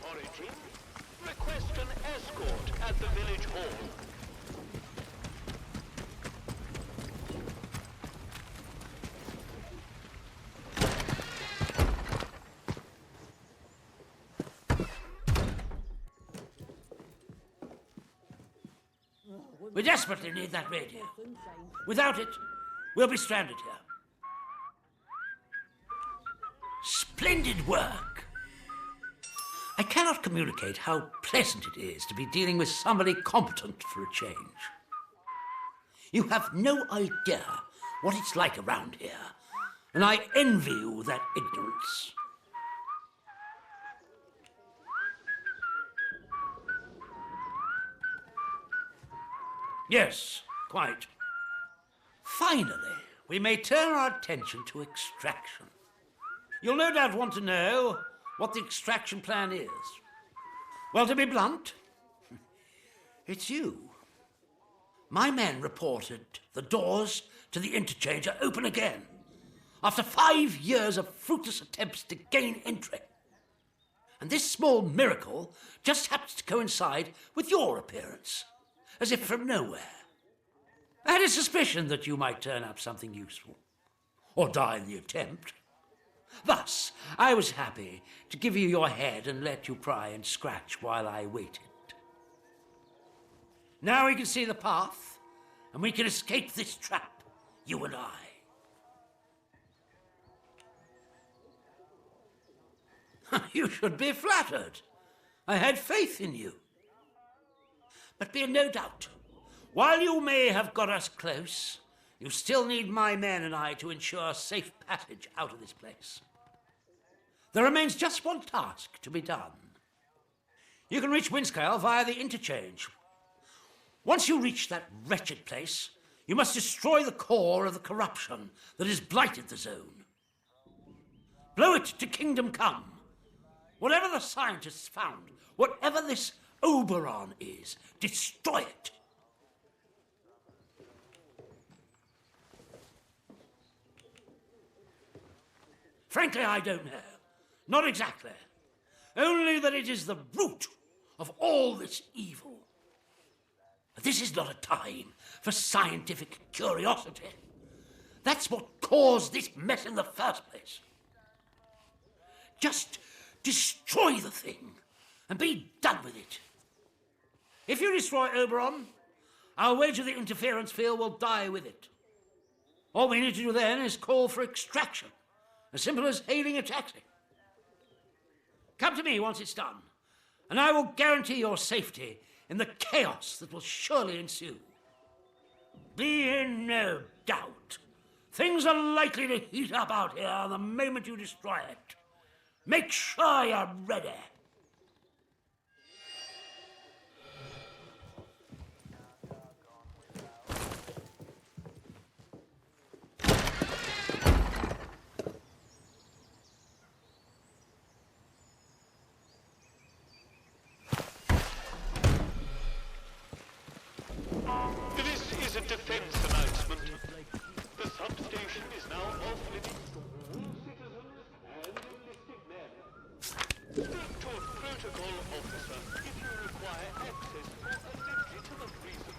Origin, request an escort at the village hall. We desperately need that radio. Without it, we'll be stranded here. Splendid work! I cannot communicate how pleasant it is to be dealing with somebody competent for a change. You have no idea what it's like around here, and I envy you that ignorance. Yes, quite. Finally, we may turn our attention to extraction. You'll no doubt want to know what the extraction plan is. Well, to be blunt, it's you. My men reported the doors to the interchange are open again after 5 years of fruitless attempts to gain entry. And this small miracle just happens to coincide with your appearance, as if from nowhere. I had a suspicion that you might turn up something useful, or die in the attempt. Thus, I was happy to give you your head and let you pry and scratch while I waited. Now we can see the path, and we can escape this trap, you and I. You should be flattered. I had faith in you. But be in no doubt, while you may have got us close, you still need my men and I to ensure safe passage out of this place. There remains just one task to be done. You can reach Windscale via the interchange. Once you reach that wretched place, you must destroy the core of the corruption that has blighted the zone. Blow it to kingdom come. Whatever the scientists found, whatever this Oberon is, destroy it. Frankly, I don't know. Not exactly. Only that it is the root of all this evil. But this is not a time for scientific curiosity. That's what caused this mess in the first place. Just destroy the thing and be done with it. If you destroy Oberon, our wager the interference field will die with it. All we need to do then is call for extraction, as simple as hailing a taxi. Come to me once it's done, and I will guarantee your safety in the chaos that will surely ensue. Be in no doubt. Things are likely to heat up out here the moment you destroy it. Make sure you're ready. This is a defense announcement. The substation is now off limits to all citizens and enlisted men. Speak to a protocol officer if you require access for a legitimate reason.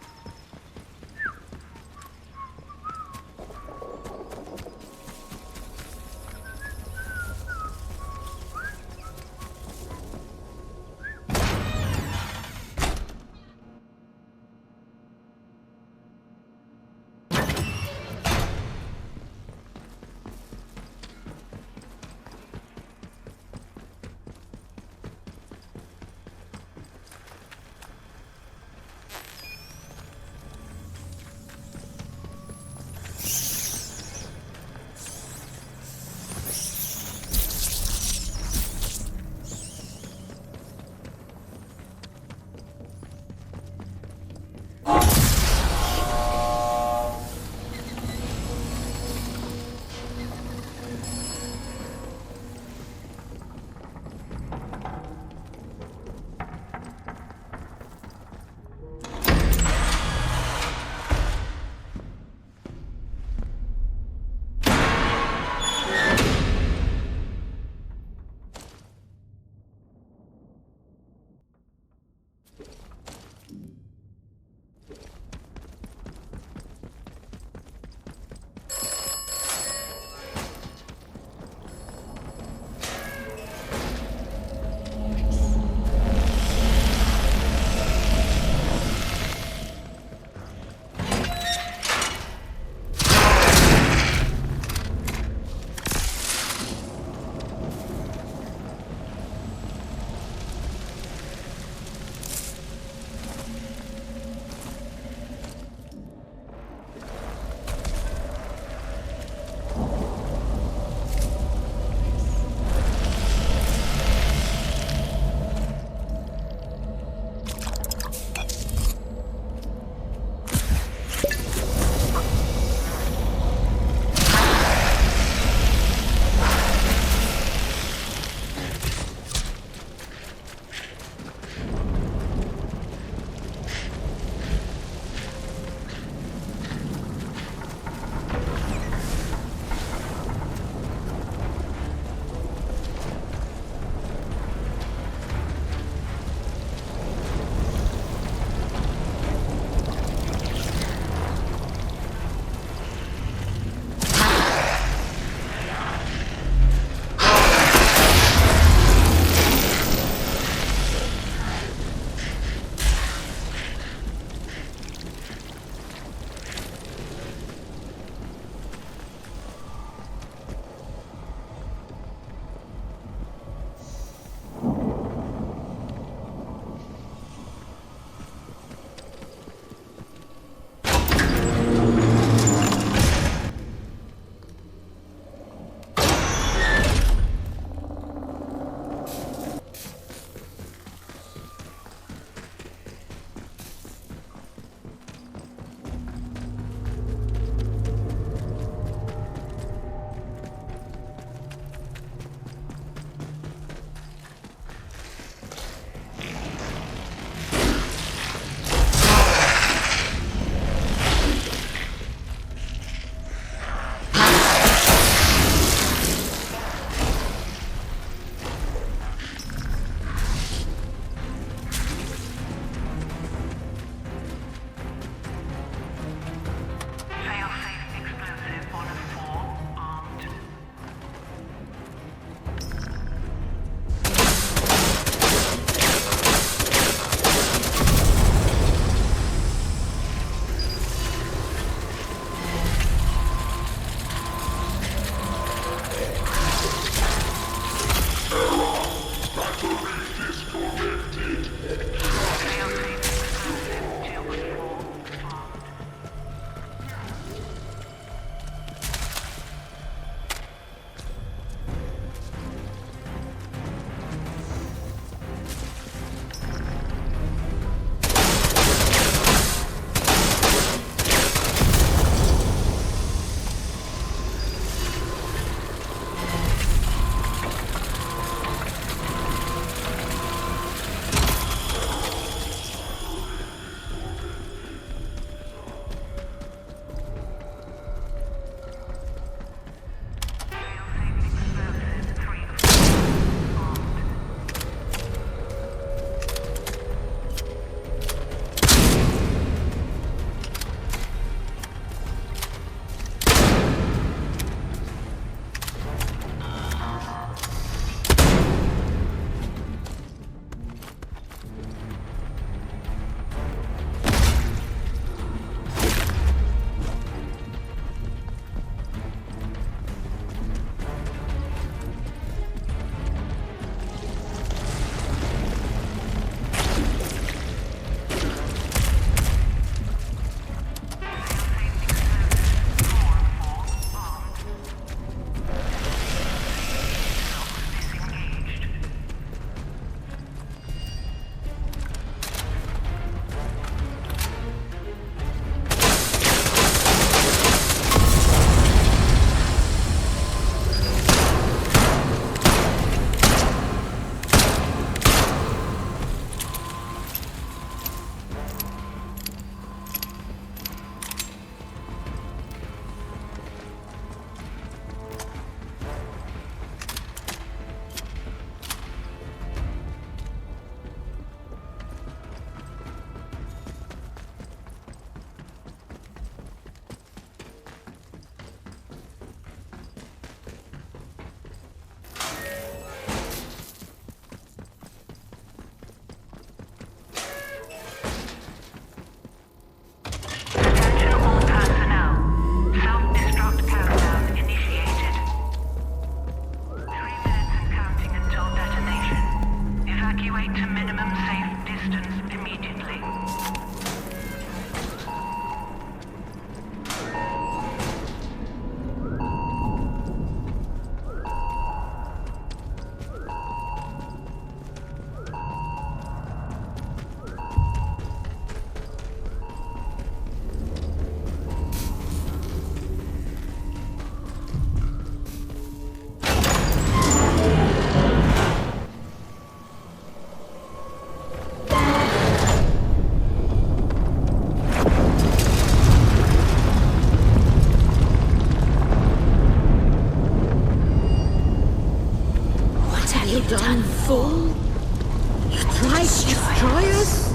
might destroy us?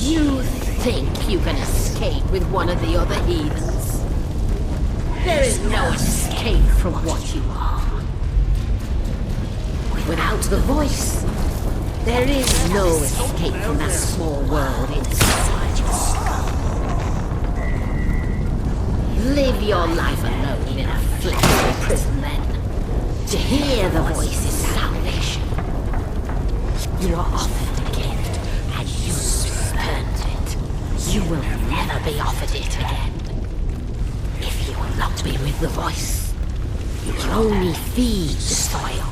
You think you can escape with one of the other heathens? There is no escape from what you are. Without the voice, there is no escape from that small world inside your skull. Live your life alone in a flexible prison then. To hear the voice is salvation. You are offered a gift, and you spurned it. You will never be offered it again. If you will not be with the voice, you will only feed the soil.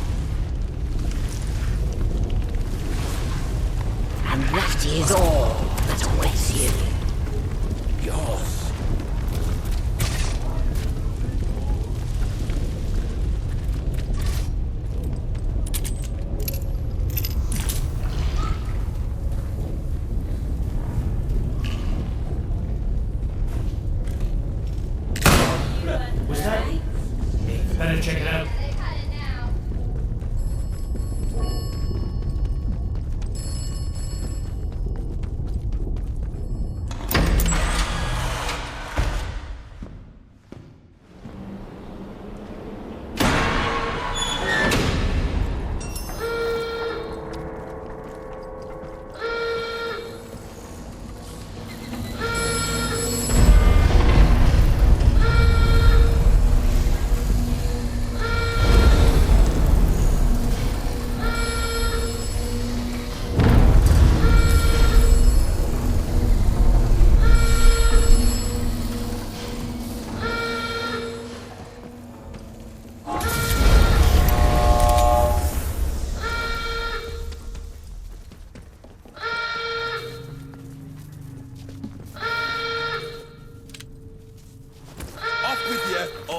And that is all that awaits you. Yours. Was that? Better check it out.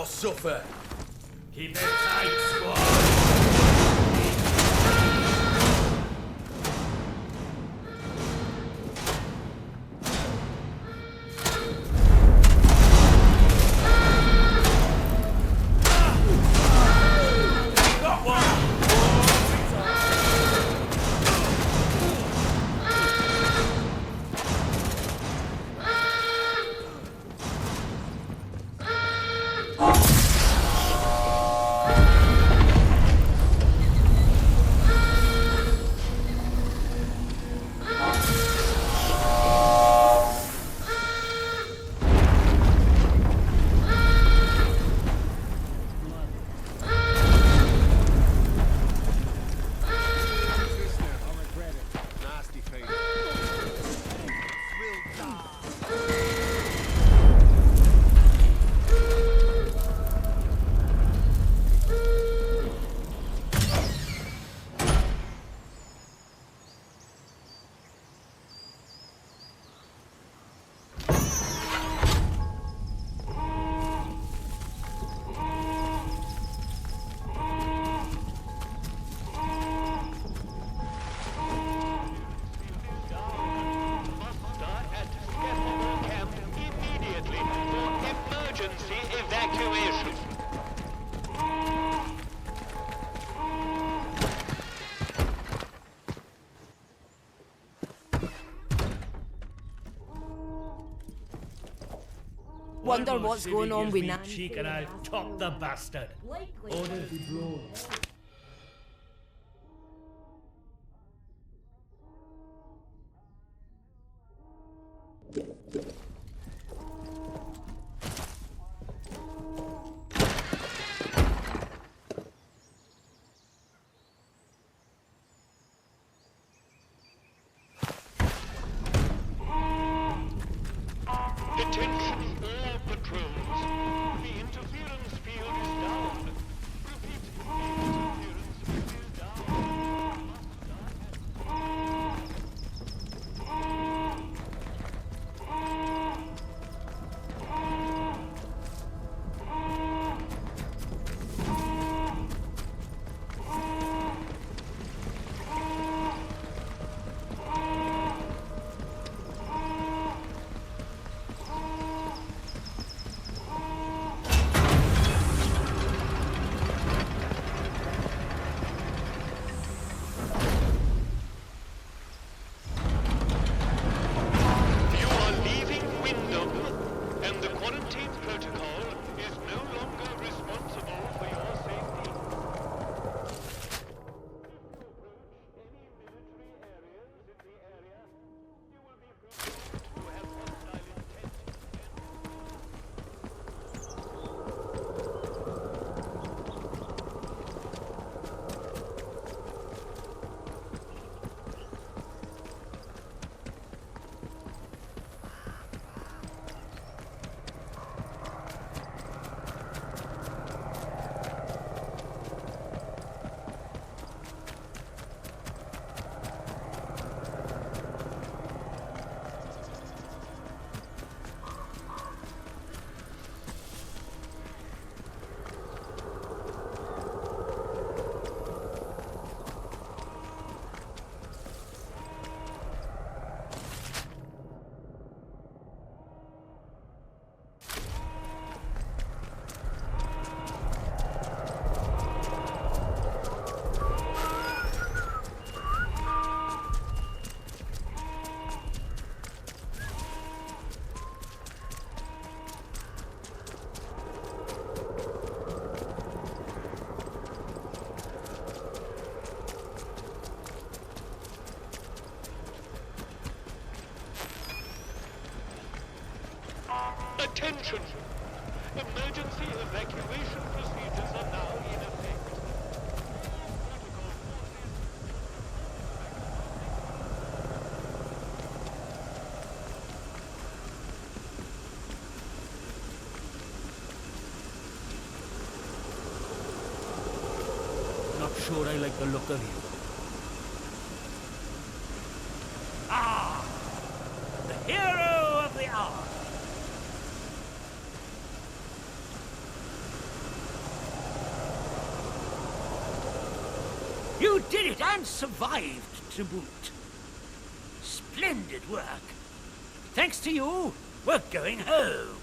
Suffer. Keep it tight, squad. Wonder what's going on with Nan. Cheek and I'll top the bastard. Order be blown. Attention all patrols. The interference field is down. Repeat, Attention! Emergency evacuation procedures are now in effect. Not sure I like the look of you. Ah! The hero of the hour! You did it and survived to boot. Splendid work. Thanks to you, we're going home.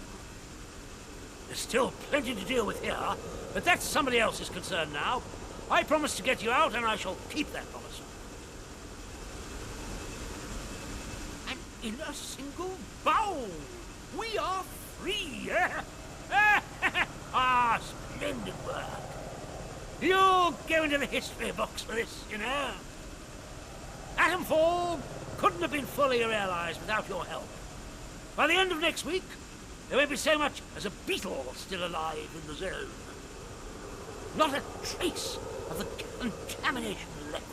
There's still plenty to deal with here, but that's somebody else's concern now. I promised to get you out, and I shall keep that promise. And in a single bound, we are free. Ah, splendid work. You'll go into the history books for this, you know. Atomfall couldn't have been fully realized without your help. By the end of next week, there won't be so much as a beetle still alive in the zone. Not a trace of the contamination left.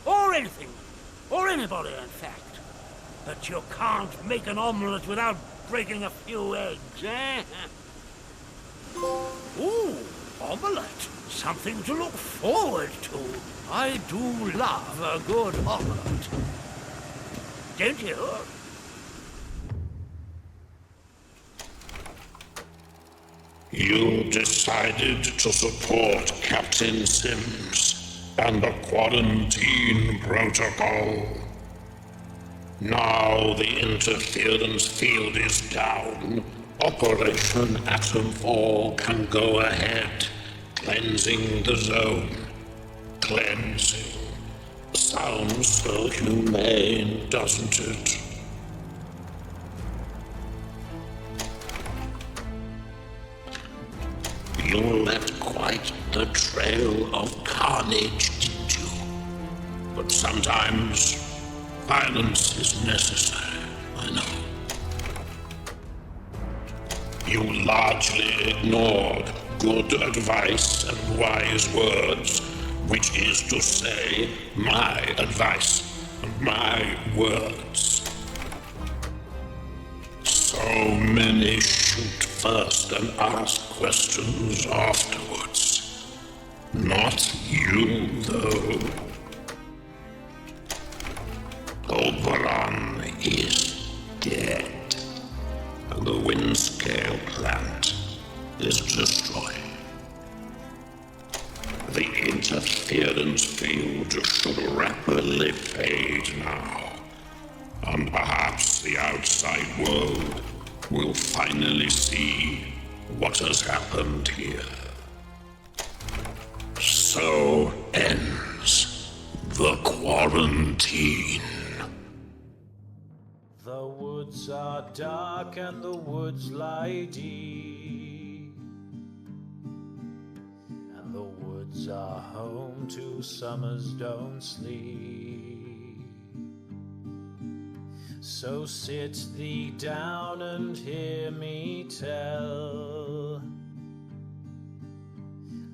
Or anything. Or anybody, in fact. But you can't make an omelette without breaking a few eggs, eh? Ooh, omelette. Something to look forward to. I do love a good omelette. Don't you? You decided to support Captain Sims and the quarantine protocol. Now the interference field is down. Operation Atomfall can go ahead, cleansing the zone. Cleansing. Sounds so humane, doesn't it? You left quite the trail of carnage, didn't you? But sometimes violence is necessary, I know. You largely ignored good advice and wise words, which is to say, my advice and my words. So many shoot first and ask questions afterwards. Not you, though. Oberon is dead, and the Windscale plant is destroyed. The interference field should rapidly fade now, and perhaps the outside world will finally see what has happened here. So ends the quarantine. The woods are dark and the woods lie deep, and the woods are home to summers don't sleep. So sit thee down and hear me tell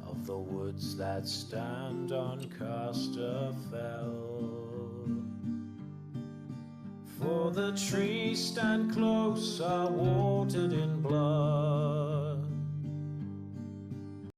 of the woods that stand on Casterfell. For the trees stand close, are watered in blood,